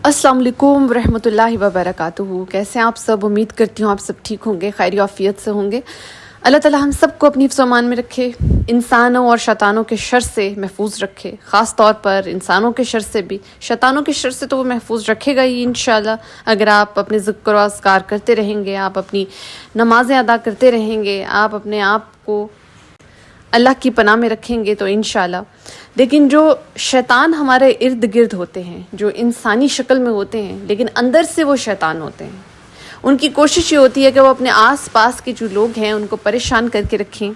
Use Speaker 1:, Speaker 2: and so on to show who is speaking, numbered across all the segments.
Speaker 1: अस्सलाम वालेकुम रहमतुल्लाहि व बरकातुहू। कैसे हैं आप सब? उम्मीद करती हूँ आप सब ठीक होंगे, खैर आफियत से होंगे। अल्लाह ताला हम सबको अपनी हिफ्ज़-ओ-अमान में रखे, इंसानों और शैतानों के शर से महफूज रखे। ख़ास तौर पर इंसानों के शर से भी, शैतानों के शर से तो वो महफूज रखेगा ही इंशाअल्लाह। अगर आप अपने ज़िक्र व अज़कार करते रहेंगे, आप अपनी नमाज़ें अदा करते रहेंगे, आप अपने आप को अल्लाह की पनाह में रखेंगे तो इंशाअल्लाह। लेकिन जो शैतान हमारे इर्द गिर्द होते हैं, जो इंसानी शक्ल में होते हैं लेकिन अंदर से वो शैतान होते हैं, उनकी कोशिश ये होती है कि वो अपने आस पास के जो लोग हैं उनको परेशान करके रखें।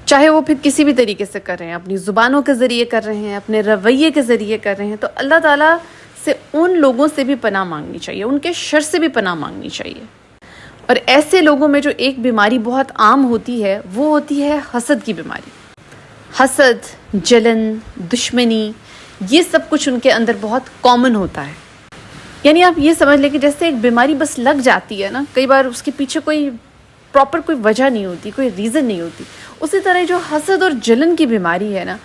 Speaker 1: चाहे वो फिर किसी भी तरीके से कर रहे हैं, अपनी ज़ुबानों के ज़रिए कर रहे हैं, अपने रवैये के ज़रिए कर रहे हैं, तो अल्लाह ताला से उन लोगों से भी पनाह मांगनी चाहिए, उनके शर से भी पनाह मांगनी चाहिए। और ऐसे लोगों में जो एक बीमारी बहुत आम होती है वो होती है हसद की बीमारी। हसद, जलन, दुश्मनी, ये सब कुछ उनके अंदर बहुत कॉमन होता है। यानी आप ये समझ लें कि जैसे एक बीमारी बस लग जाती है ना, कई बार उसके पीछे कोई प्रॉपर कोई वजह नहीं होती, कोई रीज़न नहीं होती, उसी तरह जो हसद और जलन की बीमारी है ना,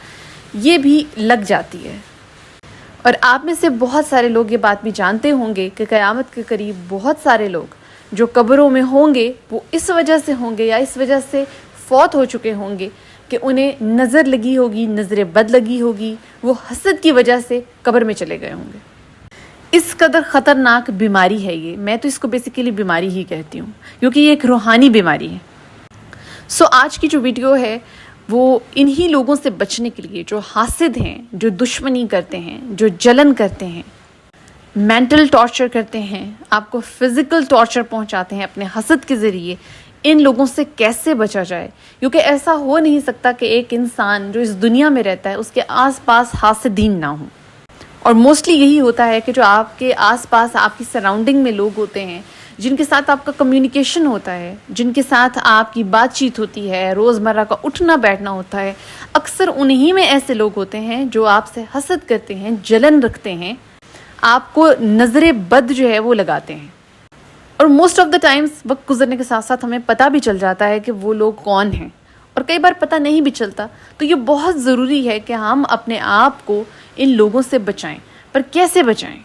Speaker 1: ये भी लग जाती है। और आप में से बहुत सारे लोग ये बात भी जानते होंगे कि क़यामत के करीब बहुत सारे लोग जो कब्रों में होंगे वो इस वजह से होंगे या इस वजह से फौत हो चुके होंगे कि उन्हें नज़र लगी होगी, नज़र बद लगी होगी, वो हसद की वजह से कब्र में चले गए होंगे। इस कदर ख़तरनाक बीमारी है ये। मैं तो इसको बेसिकली बीमारी ही कहती हूँ क्योंकि ये एक रूहानी बीमारी है। सो आज की जो वीडियो है वो इन्हीं लोगों से बचने के लिए, जो हासिद हैं, जो दुश्मनी करते हैं, जो जलन करते हैं, मेंटल टॉर्चर करते हैं, आपको फिज़िकल टॉर्चर पहुंचाते हैं अपने हसद के ज़रिए, इन लोगों से कैसे बचा जाए। क्योंकि ऐसा हो नहीं सकता कि एक इंसान जो इस दुनिया में रहता है उसके आसपास हासिदीन ना हो। और मोस्टली यही होता है कि जो आपके आसपास, आपकी सराउंडिंग में लोग होते हैं, जिनके साथ आपका कम्युनिकेशन होता है, जिनके साथ आपकी बातचीत होती है, रोज़मर्रा का उठना बैठना होता है, अक्सर उन्हीं में ऐसे लोग होते हैं जो आपसे हसद करते हैं, जलन रखते हैं, आपको नज़र बद जो है वो लगाते हैं। और मोस्ट ऑफ द टाइम्स वक्त गुजरने के साथ साथ हमें पता भी चल जाता है कि वो लोग कौन हैं, और कई बार पता नहीं भी चलता। तो ये बहुत ज़रूरी है कि हम अपने आप को इन लोगों से बचाएं। पर कैसे बचाएं?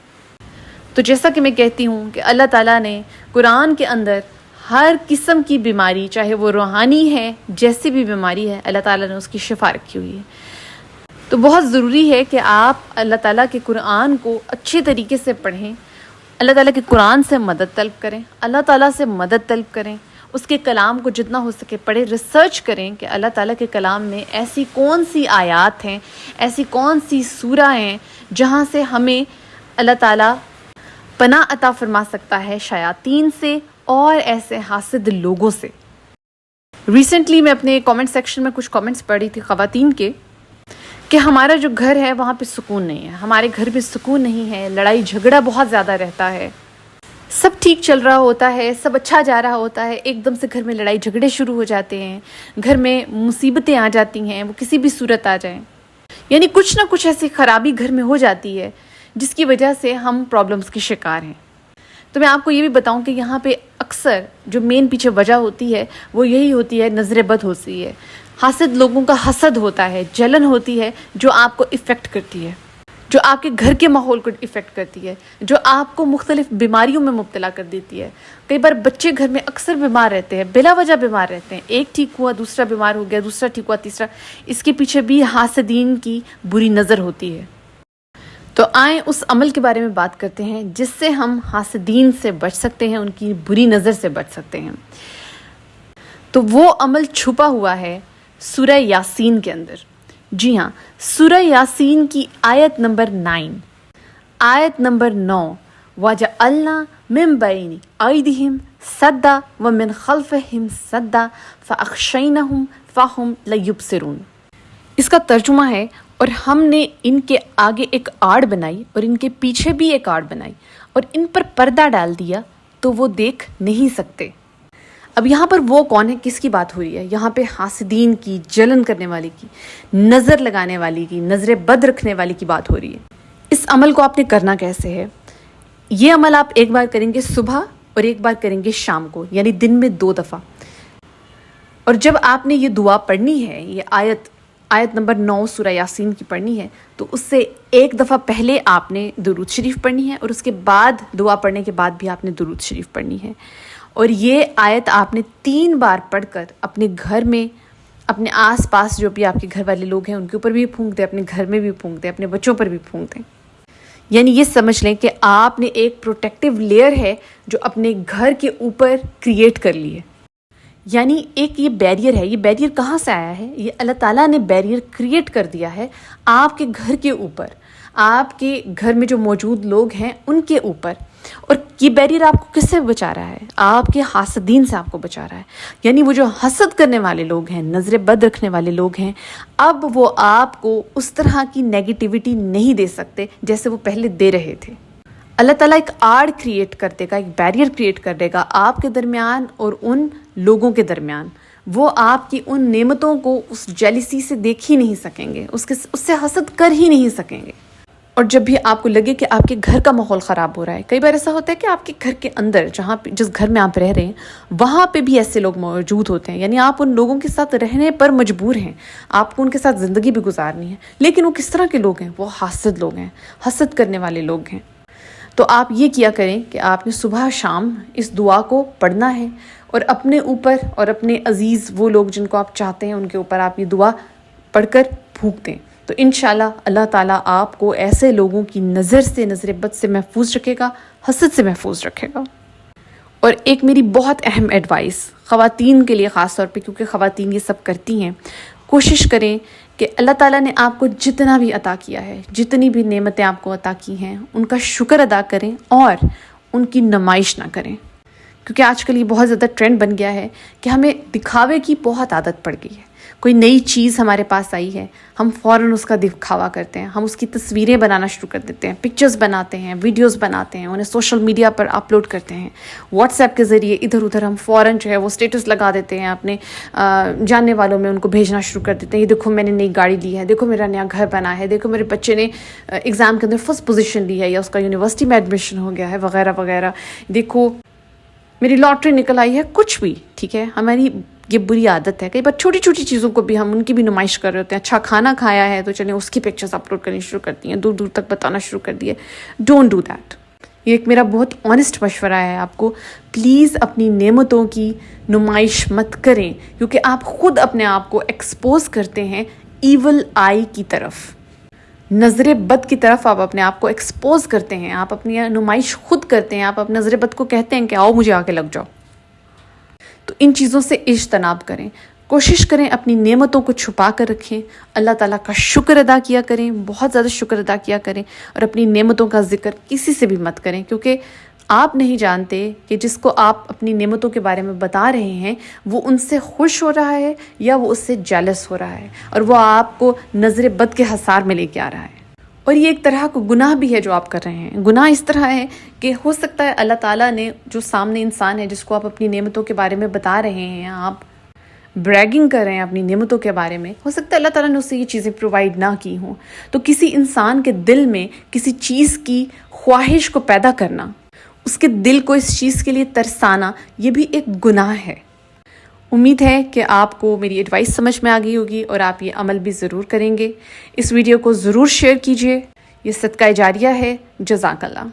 Speaker 1: तो जैसा कि मैं कहती हूँ कि अल्लाह ताला ने कुरान के अंदर हर किस्म की बीमारी, चाहे वो रूहानी है, जैसी भी बीमारी है, अल्लाह ताला ने उसकी शिफा रखी हुई है। तो बहुत ज़रूरी है कि आप अल्लाह ताला के कुरान को अच्छे तरीके से पढ़ें, अल्लाह ताला के कुरान से मदद तलब करें, अल्लाह ताला से मदद तलब करें, उसके कलाम को जितना हो सके पढ़ें, रिसर्च करें कि अल्लाह ताला के कलाम में ऐसी कौन सी आयात हैं, ऐसी कौन सी सूरा हैं जहाँ से हमें अल्लाह ताला पनाह अता फरमा सकता है शयातीन से और ऐसे हासिद लोगों से। रिसेंटली मैं अपने कमेंट सेक्शन में कुछ कमेंट्स पढ़ी थी ख़वातीन के कि हमारा जो घर है वहाँ पे सुकून नहीं है, हमारे घर में सुकून नहीं है, लड़ाई झगड़ा बहुत ज़्यादा रहता है, सब ठीक चल रहा होता है, सब अच्छा जा रहा होता है, एकदम से घर में लड़ाई झगड़े शुरू हो जाते हैं, घर में मुसीबतें आ जाती हैं, वो किसी भी सूरत आ जाएं, यानी कुछ ना कुछ ऐसी ख़राबी घर में हो जाती है जिसकी वजह से हम प्रॉब्लम्स के शिकार हैं। तो मैं आपको ये भी बताऊं कि यहाँ पे अक्सर जो मेन पीछे वजह होती है वो यही होती है, नज़र बद होती है, हासिद लोगों का हसद होता है, जलन होती है जो आपको इफ़ेक्ट करती है, जो आपके घर के माहौल को इफ़ेक्ट करती है, जो आपको मुख्तलिफ बीमारियों में मुब्तला कर देती है। कई बार बच्चे घर में अक्सर बीमार रहते हैं, बिला वजह बीमार रहते हैं, एक ठीक हुआ दूसरा बीमार हो गया, दूसरा ठीक हुआ तीसरा। इसके पीछे भी हासिदीन की बुरी नज़र होती है। तो आए उस अमल के बारे में बात करते हैं जिससे हम हासिदीन से बच सकते हैं, उनकी बुरी नज़र से बच सकते हैं। तो वो अमल छुपा हुआ है सूरह यासीन के अंदर। जी हाँ, सूरह यासीन की आयत नंबर 9, आयत नंबर 9, वजअलना मिन बैनि अयदिहिम सद्दा व मिन खल्फिहिम सद्दा फअग़शयनाहुम फ़हुम ला युबसिरून। इसका तर्जुमा है, और हमने इनके आगे एक आड़ बनाई और इनके पीछे भी एक आड़ बनाई और इन पर पर्दा डाल दिया तो वो देख नहीं सकते। अब यहाँ पर वो कौन है, किसकी बात हो रही है? यहाँ पे हासिदीन की, जलन करने वाले की, नज़र लगाने वाली की, नज़र बद रखने वाली की बात हो रही है। इस अमल को आपने करना कैसे है? ये अमल आप एक बार करेंगे सुबह और एक बार करेंगे शाम को, यानी दिन में 2 दफ़ा। और जब आपने ये दुआ पढ़नी है, ये आयत آیت نمبر 9 سورہ یاسین کی پڑھنی ہے تو اس سے ایک دفعہ پہلے آپ نے درود شریف پڑھنی ہے اور اس کے بعد دعا پڑھنے کے بعد بھی آپ نے درود شریف پڑھنی ہے. اور یہ آیت آپ نے 3 بار پڑھ کر اپنے گھر میں، اپنے آس پاس جو بھی آپ کے گھر والے لوگ ہیں ان کے اوپر بھی پھونک دیں، اپنے گھر میں بھی پھونک دیں، اپنے بچوں پر بھی پھونک دیں. یعنی یہ سمجھ لیں کہ آپ نے ایک پروٹیکٹیو لیئر ہے جو اپنے گھر کے اوپر کریٹ کر لی ہے. یعنی ایک یہ بیریئر ہے. یہ بیریئر کہاں سے آیا ہے؟ یہ اللہ تعالیٰ نے بیریئر کریٹ کر دیا ہے آپ کے گھر کے اوپر، آپ کے گھر میں جو موجود لوگ ہیں ان کے اوپر. اور یہ بیریئر آپ کو کس سے بچا رہا ہے؟ آپ کے حاسدین سے آپ کو بچا رہا ہے. یعنی وہ جو حسد کرنے والے لوگ ہیں، نظر بد رکھنے والے لوگ ہیں، اب وہ آپ کو اس طرح کی نیگیٹیوٹی نہیں دے سکتے جیسے وہ پہلے دے رہے تھے. اللہ تعالیٰ ایک آڑ کریٹ کر دے گا، ایک بیریئر کریٹ کر دے گا آپ کے درمیان اور ان لوگوں کے درمیان. وہ آپ کی ان نعمتوں کو اس جیلسی سے دیکھ ہی نہیں سکیں گے، اس سے حسد کر ہی نہیں سکیں گے. اور جب بھی آپ کو لگے کہ آپ کے گھر کا ماحول خراب ہو رہا ہے، کئی بار ایسا ہوتا ہے کہ آپ کے گھر کے اندر جس گھر میں آپ رہ رہے ہیں وہاں پہ بھی ایسے لوگ موجود ہوتے ہیں. یعنی آپ ان لوگوں کے ساتھ رہنے پر مجبور ہیں، آپ کو ان کے ساتھ زندگی بھی گزارنی ہے، لیکن وہ کس طرح کے لوگ ہیں؟ وہ حاسد لوگ ہیں، حسد کرنے والے لوگ ہیں. تو آپ یہ کیا کریں کہ آپ نے صبح شام اس دعا کو پڑھنا ہے اور اپنے اوپر اور اپنے عزیز وہ لوگ جن کو آپ چاہتے ہیں ان کے اوپر آپ یہ دعا پڑھ کر پھونک دیں. تو انشاءاللہ اللہ تعالیٰ آپ کو ایسے لوگوں کی نظر بد سے محفوظ رکھے گا، حسد سے محفوظ رکھے گا. اور ایک میری بہت اہم ایڈوائس خواتین کے لیے خاص طور پہ، کیونکہ خواتین یہ سب کرتی ہیں، کوشش کریں کہ اللہ تعالیٰ نے آپ کو جتنا بھی عطا کیا ہے، جتنی بھی نعمتیں آپ کو عطا کی ہیں، ان کا شکر ادا کریں اور ان کی نمائش نہ کریں. کیونکہ آج کل یہ بہت زیادہ ٹرینڈ بن گیا ہے کہ ہمیں دکھاوے کی بہت عادت پڑ گئی ہے. کوئی نئی چیز ہمارے پاس آئی ہے، ہم فوراً اس کا دکھاوا کرتے ہیں، ہم اس کی تصویریں بنانا شروع کر دیتے ہیں، پکچرز بناتے ہیں، ویڈیوز بناتے ہیں، انہیں سوشل میڈیا پر اپلوڈ کرتے ہیں. واٹس ایپ کے ذریعے ادھر ادھر ہم فوراً جو ہے وہ اسٹیٹس لگا دیتے ہیں، اپنے جاننے والوں میں ان کو بھیجنا شروع کر دیتے ہیں. یہ دیکھو میں نے نئی گاڑی لی ہے، دیکھو میرا نیا گھر بنا ہے، دیکھو میرے بچے نے ایگزام کے اندر فرسٹ پوزیشن لی ہے یا اس کا یونیورسٹی میں ایڈمیشن ہو گیا ہے، وغیرہ وغیرہ. دیکھو میری لاٹری نکل آئی ہے. کچھ بھی ٹھیک ہے، ہماری یہ بری عادت ہے. کئی بار چھوٹی چھوٹی چیزوں کو بھی ہم ان کی بھی نمائش کر رہے ہوتے ہیں. اچھا کھانا کھایا ہے تو چلیں اس کی پکچرز اپلوڈ کرنی شروع کر دی ہیں، دور دور تک بتانا شروع کر دیے. Don't do that. یہ ایک میرا بہت آنیسٹ مشورہ ہے آپ کو. پلیز اپنی نعمتوں کی نمائش مت کریں، کیونکہ آپ خود اپنے آپ کو ایکسپوز کرتے ہیں ایول آئی کی طرف، نظر بد کی طرف آپ اپنے آپ کو ایکسپوز کرتے ہیں. آپ اپنی نمائش خود کرتے ہیں. آپ اپنے نظر بد کو کہتے ہیں کہ آؤ مجھے آ کے لگ جاؤ. تو ان چیزوں سے اجتناب کریں. کوشش کریں اپنی نعمتوں کو چھپا کر رکھیں، اللہ تعالیٰ کا شکر ادا کیا کریں، بہت زیادہ شکر ادا کیا کریں، اور اپنی نعمتوں کا ذکر کسی سے بھی مت کریں. کیونکہ آپ نہیں جانتے کہ جس کو آپ اپنی نعمتوں کے بارے میں بتا رہے ہیں وہ ان سے خوش ہو رہا ہے یا وہ اس سے جیلس ہو رہا ہے، اور وہ آپ کو نظر بد کے حصار میں لے کے آ رہا ہے. اور یہ ایک طرح کا گناہ بھی ہے جو آپ کر رہے ہیں. گناہ اس طرح ہے کہ ہو سکتا ہے اللہ تعالیٰ نے جو سامنے انسان ہے جس کو آپ اپنی نعمتوں کے بارے میں بتا رہے ہیں، آپ بریگنگ کر رہے ہیں اپنی نعمتوں کے بارے میں، ہو سکتا ہے اللہ تعالیٰ نے اسے یہ چیزیں پرووائڈ نہ کی ہوں. تو کسی انسان کے دل میں کسی چیز کی خواہش کو پیدا کرنا، اس کے دل کو اس چیز کے لیے ترسانا، یہ بھی ایک گناہ ہے. امید ہے کہ آپ کو میری ایڈوائس سمجھ میں آ گئی ہوگی اور آپ یہ عمل بھی ضرور کریں گے. اس ویڈیو کو ضرور شیئر کیجیے. یہ صدقہ جاریہ ہے. جزاک اللہ.